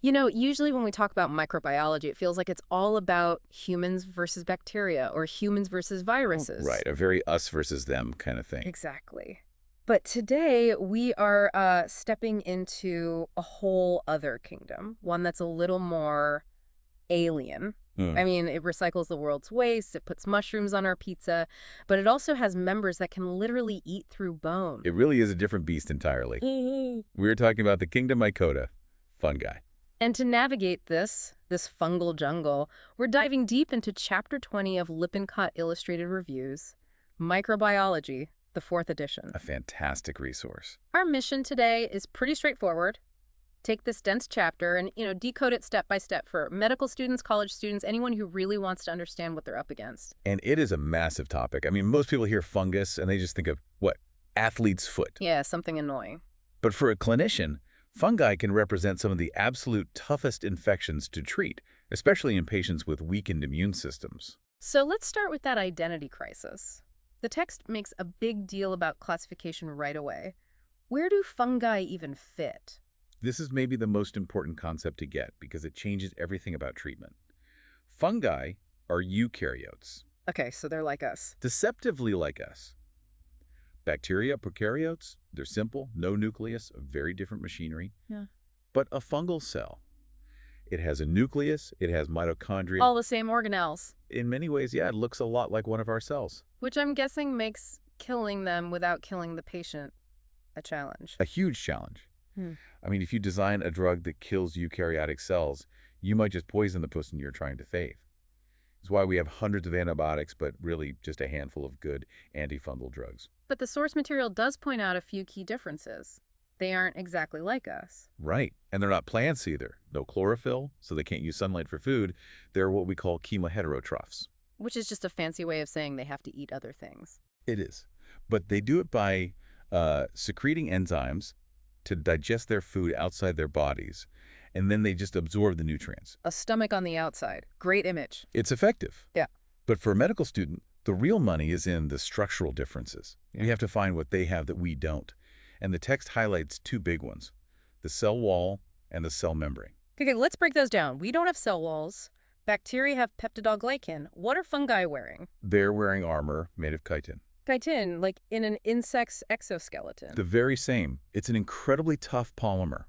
You know, usually when we talk about microbiology, it feels like it's all about humans versus bacteria or humans versus Right, viruses. a very us versus them kind of thing. Exactly. But today we are stepping into a whole other kingdom, one that's a little more alien. Hmm. I mean, it recycles the world's waste, it puts mushrooms on our pizza, but it also has members that can literally eat through bone. It really is a different beast entirely. Mhm. We're talking about the kingdom Mycota, fungi. And to navigate this fungal jungle, we're diving deep into Chapter 20 of Lippincott Illustrated Reviews, Microbiology, the fourth edition. A fantastic resource. Our mission today is pretty straightforward. Take this dense chapter and, decode it step by step for medical students, college students, anyone who really wants to understand what they're up against. And it is a massive topic. I mean, most people hear fungus and they just think of, what, athlete's foot. Yeah, something annoying. But for a clinician, fungi can represent some of the absolute toughest infections to treat, especially in patients with weakened immune systems. So let's start with that identity crisis. The text makes a big deal about classification right away. Where do fungi even fit? This is maybe the most important concept to get because it changes everything about treatment. Fungi are eukaryotes, Okay, so they're like us. deceptively like us. Bacteria, prokaryotes, they're simple, no nucleus, a very different machinery. Yeah. But a fungal cell, it has a nucleus, it has mitochondria. All the same organelles, In many ways, yeah, it looks a lot like one of our cells. which I'm guessing makes killing them without killing the patient a challenge. A huge challenge. Hmm. I mean, if you design a drug that kills eukaryotic cells, you might just poison the person you're trying to save. It's why we have hundreds of antibiotics, but really just a handful of good antifungal drugs. But the source material does point out a few key differences. They aren't exactly like us. Right. And they're not plants either. No chlorophyll, so they can't use sunlight for food. They're what we call chemoheterotrophs. Which is just a fancy way of saying they have to eat other things. It is. But they do it by secreting enzymes to digest their food outside their bodies, and then they just absorb the nutrients. A stomach on the outside. Great image. It's effective. Yeah. But for a medical student, the real money is in the structural differences. We have to find what they have that we don't. And the text highlights two big ones, the cell wall and the cell membrane. Okay, let's break those down. We don't have cell walls. Bacteria have peptidoglycan. What are fungi wearing? They're wearing armor made of chitin. Chitin, like in an insect's exoskeleton. The very same. It's an incredibly tough polymer.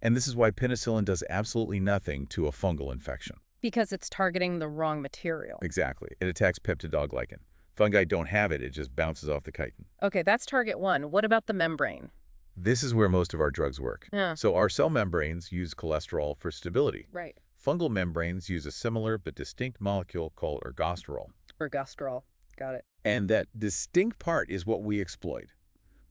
And this is why penicillin does absolutely nothing to a fungal infection. Because it's targeting the wrong material. Exactly. It attacks peptidoglycan. Fungi don't have it. It just bounces off the chitin. Okay, that's target one. What about the membrane? This is where most of our drugs work. Yeah. So our cell membranes use cholesterol for stability. Right. Fungal membranes use a similar but distinct molecule called ergosterol. Ergosterol. Got it. And that distinct part is what we exploit.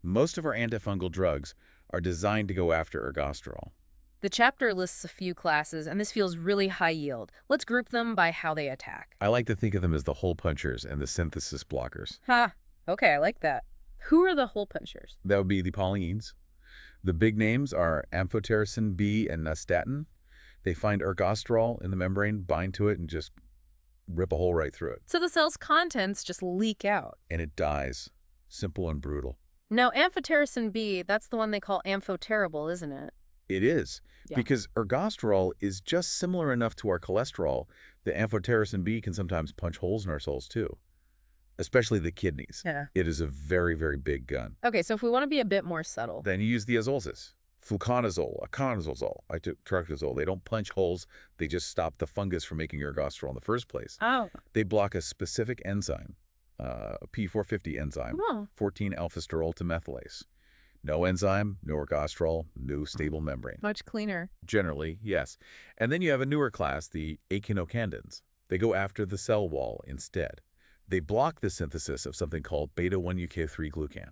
Most of our antifungal drugs are designed to go after ergosterol. The chapter lists a few classes, and this feels really high yield. Let's group them by how they attack. I like to think of them as the hole punchers and the synthesis blockers. Ha! Okay, I like that. Who are the hole punchers? That would be the polyenes. The big names are amphotericin B and nystatin. They find ergosterol in the membrane, bind to it, and just rip a hole right through it. So the cell's contents just leak out. And it dies. Simple and brutal. Now, amphotericin B, that's the one they call amphoterrible, isn't it? It is, Yeah. because ergosterol is just similar enough to our cholesterol that amphotericin B can sometimes punch holes in our cells too, especially the kidneys. Yeah. It is a very, very big gun. Okay, so if we want to be a bit more subtle. Then you use the azoles, fluconazole, iconazole, itractazole. They don't punch holes. They just stop the fungus from making ergosterol in the first place. Oh. They block a specific enzyme, a P450 enzyme, Oh. 14-alpha-sterol to methylase. No enzyme, no ergosterol, no stable membrane. Much cleaner. Generally, yes. And then you have a newer class, the echinocandins. They go after the cell wall instead. They block the synthesis of something called beta-1-UK3-glucan.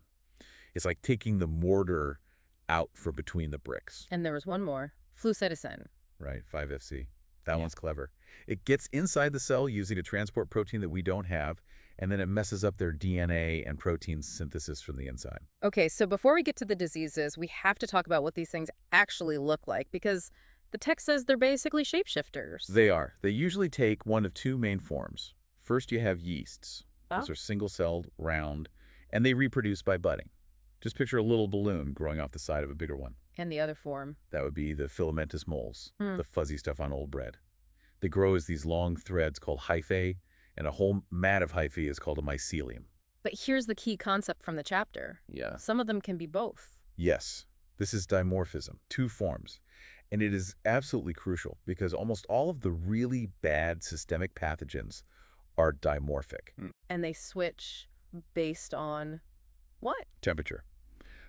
It's like taking the mortar out from between the bricks, And there was one more. Flucytosine. right? 5-FC. That Yeah. one's clever. It gets inside the cell using a transport protein that we don't have, and then it messes up their DNA and protein synthesis from the inside. Okay, so before we get to the diseases, we have to talk about what these things actually look like, because the text says they're basically shapeshifters. They are. They usually take one of two main forms. First, you have yeasts. Oh. Those are single-celled, round, and they reproduce by budding. Just picture a little balloon growing off the side of a bigger one. And the other form? That would be the filamentous moles, Hmm. the fuzzy stuff on old bread. They grow as these long threads called hyphae, and a whole mat of hyphae is called a mycelium. But here's the key concept from the chapter. Yeah. Some of them can be both. Yes, this is dimorphism, two forms. And it is absolutely crucial because almost all of the really bad systemic pathogens are dimorphic. And they switch based on what? Temperature.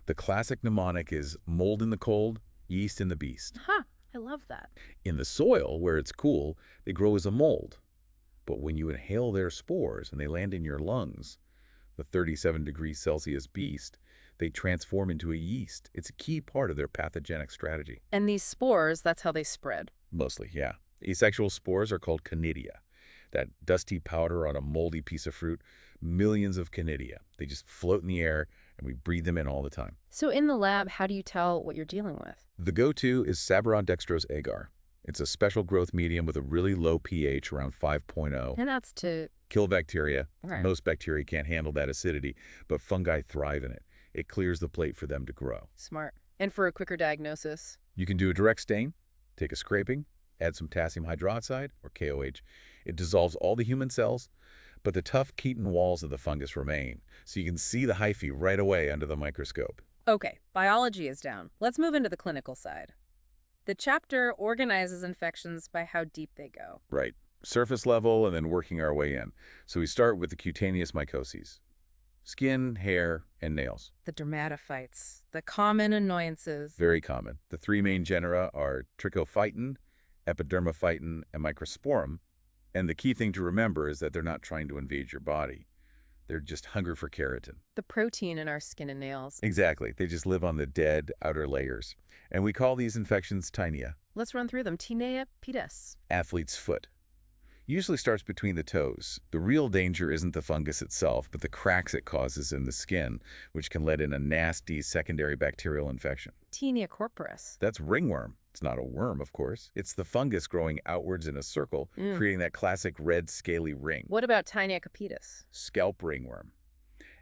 The classic mnemonic is mold in the cold, yeast in the beast. Huh, I love that. In the soil, where it's cool, they grow as a mold. But when you inhale their spores and they land in your lungs, the 37 degrees Celsius beast, they transform into a yeast. It's a key part of their pathogenic strategy. And these spores, that's how they spread. Mostly, yeah. Asexual spores are called candidia. That dusty powder on a moldy piece of fruit, millions of candidia. They just float in the air, and we breathe them in all the time. So in the lab, how do you tell what you're dealing with? The go-to is Sabaron dextrose agar. It's a special growth medium with a really low pH, around 5.0. And that's to... Kill bacteria. Right. Most bacteria can't handle that acidity, but fungi thrive in it. It clears the plate for them to grow. Smart. And for a quicker diagnosis? You can do a direct stain, take a scraping, add some potassium hydroxide, or KOH. It dissolves all the human cells, but the tough chitin walls of the fungus remain, so you can see the hyphae right away under the microscope. Okay, biology is down. Let's move into the clinical side. The chapter organizes infections by how deep they go. Right. Surface level and then working our way in. So we start with the cutaneous mycoses. Skin, hair, and nails. The dermatophytes, the common annoyances. Very common. The three main genera are trichophyton, epidermophyton, and microsporum. And the key thing to remember is that they're not trying to invade your body. They're just hungry for keratin. The protein in our skin and nails. Exactly. They just live on the dead outer layers. And we call these infections tinea. Let's run through them. Tinea pedis. Athlete's foot. Usually starts between the toes. The real danger isn't the fungus itself, but the cracks it causes in the skin, which can let in a nasty secondary bacterial infection. Tinea corporis. That's ringworm. It's not a worm, of course. It's the fungus growing outwards in a circle, creating that classic red scaly ring. What about Tinea capitis? Scalp ringworm.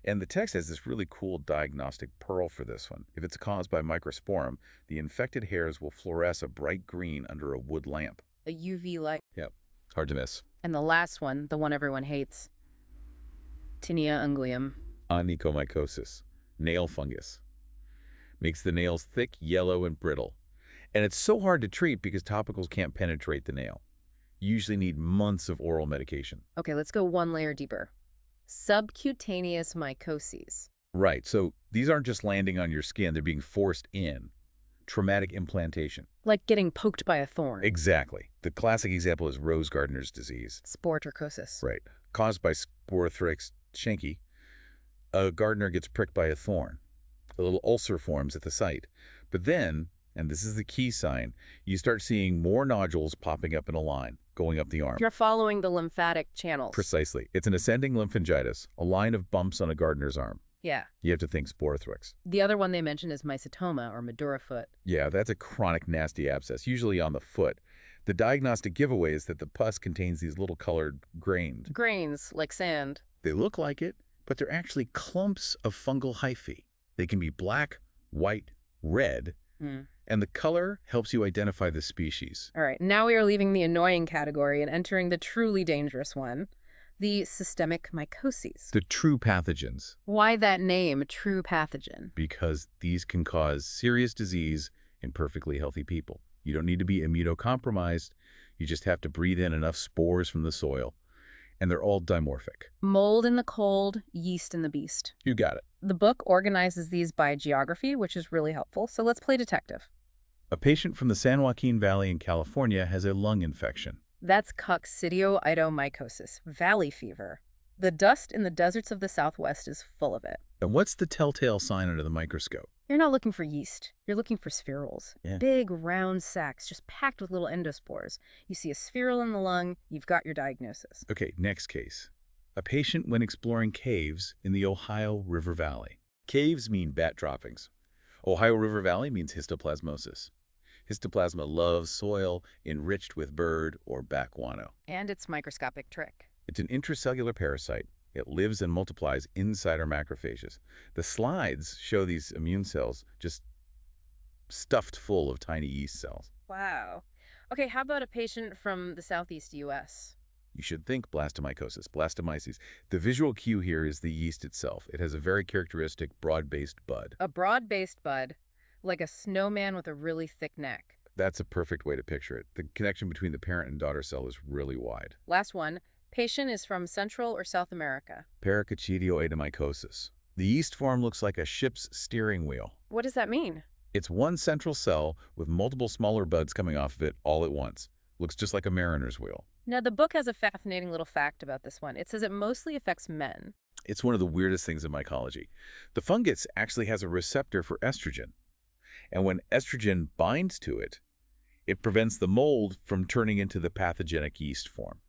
And the text has this really cool diagnostic pearl for this one. If it's caused by microsporum, the infected hairs will fluoresce a bright green under a wood lamp. A UV light. Yep. Hard to miss. And the last one, the one everyone hates. Tinea unguium. Onychomycosis. Nail fungus. Makes the nails thick, yellow, and brittle. And it's so hard to treat because topicals can't penetrate the nail. You usually need months of oral medication. Okay, let's go one layer deeper. Subcutaneous mycoses. Right, so these aren't just landing on your skin, they're being forced in. Traumatic implantation. Like getting poked by a thorn. Exactly. The classic example is Rose Gardner's disease. Sporotrichosis. Right. Caused by Sporothrix schenki, a gardener gets pricked by a thorn. A little ulcer forms at the site. But then, and this is the key sign, you start seeing more nodules popping up in a line, going up the arm. You're following the lymphatic channels. Precisely. It's an ascending lymphangitis, a line of bumps on a gardener's arm. Yeah. You have to think Sporothrix. The other one they mention is mycetoma or Madura foot. Yeah, that's a chronic nasty abscess, usually on the foot. The diagnostic giveaway is that the pus contains these little colored grains. Grains, like sand. They look like it, but they're actually clumps of fungal hyphae. They can be black, white, red, and the color helps you identify the species. All right, now we are leaving the annoying category and entering the truly dangerous one, the systemic mycoses. The true pathogens. Why that name, true pathogen? Because these can cause serious disease in perfectly healthy people. You don't need to be immunocompromised. You just have to breathe in enough spores from the soil. And they're all dimorphic. Mold in the cold, yeast in the beast. You got it. The book organizes these by geography, which is really helpful, so let's play detective. A patient from the San Joaquin Valley in California has a lung infection. That's coccidioidomycosis, valley fever. The dust in the deserts of the Southwest is full of it. And what's the telltale sign under the microscope? You're not looking for yeast. You're looking for spherules. Yeah. Big, round sacs just packed with little endospores. You see a spherule in the lung, you've got your diagnosis. Okay, next case. A patient when exploring caves in the Ohio River Valley. Caves mean bat droppings. Ohio River Valley means histoplasmosis. Histoplasma loves soil enriched with bird or bat guano. And its microscopic trick. It's an intracellular parasite. It lives and multiplies inside our macrophages. The slides show these immune cells just stuffed full of tiny yeast cells. Wow. Okay, how about a patient from the southeast U.S.? You should think blastomycosis, blastomyces. The visual cue here is the yeast itself. It has a very characteristic broad-based bud. A broad-based bud, like a snowman with a really thick neck. That's a perfect way to picture it. The connection between the parent and daughter cell is really wide. Last one. Patient is from Central or South America. Paracoccidioidomycosis. The yeast form looks like a ship's steering wheel. What does that mean? It's one central cell with multiple smaller buds coming off of it all at once. Looks just like a mariner's wheel. Now, the book has a fascinating little fact about this one. It says it mostly affects men. It's one of the weirdest things in mycology. The fungus actually has a receptor for estrogen. And when estrogen binds to it, it prevents the mold from turning into the pathogenic yeast form.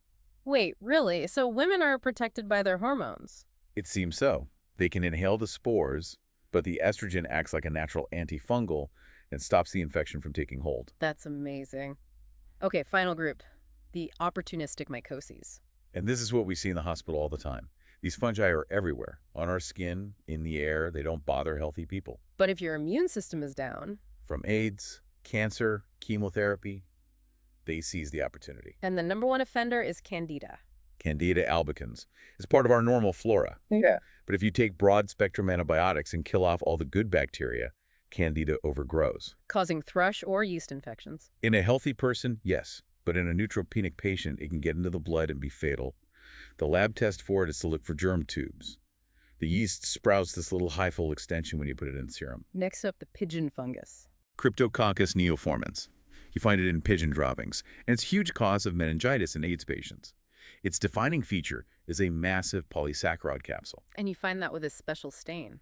Wait, really? So women are protected by their hormones? It seems so. They can inhale the spores, but the estrogen acts like a natural antifungal and stops the infection from taking hold. That's amazing. Okay, final group. The opportunistic mycoses. And this is what we see in the hospital all the time. These fungi are everywhere, on our skin, in the air. They don't bother healthy people. But if your immune system is down... From AIDS, cancer, chemotherapy, they seize the opportunity. And the number one offender is Candida. Candida albicans is part of our normal flora. Yeah. But if you take broad-spectrum antibiotics and kill off all the good bacteria, Candida overgrows. Causing thrush or yeast infections. In a healthy person, yes. But in a neutropenic patient, it can get into the blood and be fatal. The lab test for it is to look for germ tubes. The yeast sprouts this little hyphal extension when you put it in serum. Next up, the pigeon fungus. Cryptococcus neoformans. You find it in pigeon droppings, and it's a huge cause of meningitis in AIDS patients. Its defining feature is a massive polysaccharide capsule. And you find that with a special stain.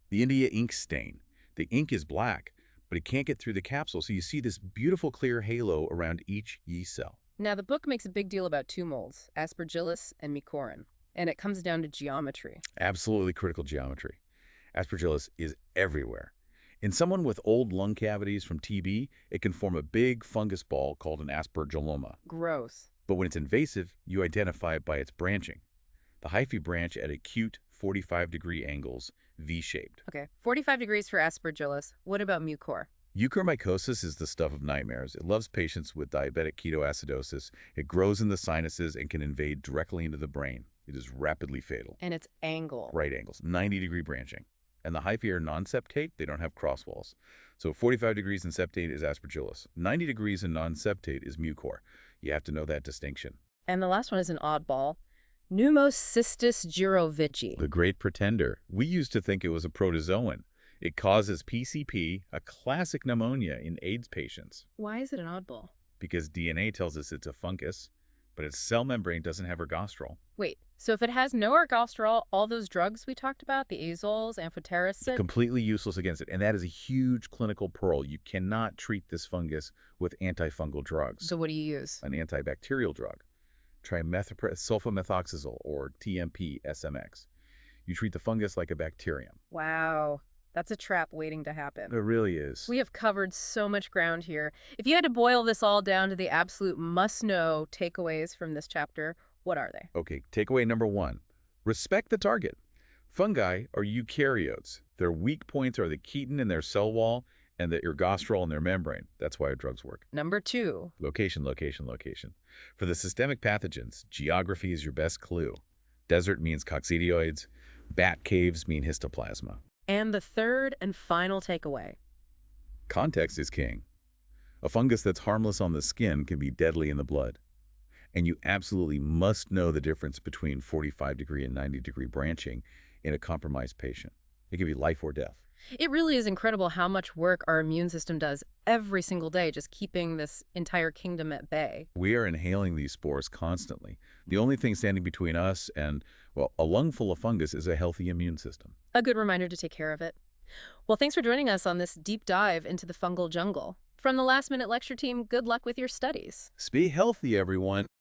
The India ink stain. The ink is black, but it can't get through the capsule, so you see this beautiful clear halo around each yeast cell. Now, the book makes a big deal about two molds, aspergillus and mycorrhin, and it comes down to geometry. Absolutely critical geometry. Aspergillus is everywhere. In someone with old lung cavities from TB, it can form a big fungus ball called an aspergilloma. Gross. But when it's invasive, you identify it by its branching. The hyphae branch at acute 45-degree angles, V-shaped. Okay, 45 degrees for aspergillus. What about mucor? Eukaryotic is the stuff of nightmares. It loves patients with diabetic ketoacidosis. It grows in the sinuses and can invade directly into the brain. It is rapidly fatal. And its angle. Right angles, 90-degree branching. And the hyphae are non-septate. They don't have cross walls. So 45 degrees in septate is aspergillus. 90 degrees in non-septate is mucor. You have to know that distinction. And the last one is an oddball. Pneumocystis jirovecii. The great pretender. We used to think it was a protozoan. It causes PCP, a classic pneumonia in AIDS patients. Why is it an oddball? Because DNA tells us it's a fungus, but its cell membrane doesn't have ergosterol. Wait, so if it has no ergosterol, all those drugs we talked about, the azoles, amphotericin... Completely useless against it, and that is a huge clinical pearl. You cannot treat this fungus with antifungal drugs. So what do you use? An antibacterial drug. Try sulfamethoxazole, or TMP-SMX. You treat the fungus like a bacterium. Wow. That's a trap waiting to happen. It really is. We have covered so much ground here. If you had to boil this all down to the absolute must-know takeaways from this chapter, what are they? Okay, takeaway number 1. Respect the target. Fungi are eukaryotes. Their weak points are the chitin in their cell wall and the ergosterol in their membrane. That's why our drugs work. Number 2. Location, location, location. For the systemic pathogens, geography is your best clue. Desert means coccidioids. Bat caves mean histoplasma. And the third and final takeaway. Context is king. A fungus that's harmless on the skin can be deadly in the blood. And you absolutely must know the difference between 45-degree and 90-degree branching in a compromised patient. It can be life or death. It really is incredible how much work our immune system does every single day, just keeping this entire kingdom at bay. We are inhaling these spores constantly. The only thing standing between us and, well, a lungful of fungus is a healthy immune system. A good reminder to take care of it. Well, thanks for joining us on this deep dive into the fungal jungle. From the Last Minute Lecture team, good luck with your studies. Stay healthy, everyone.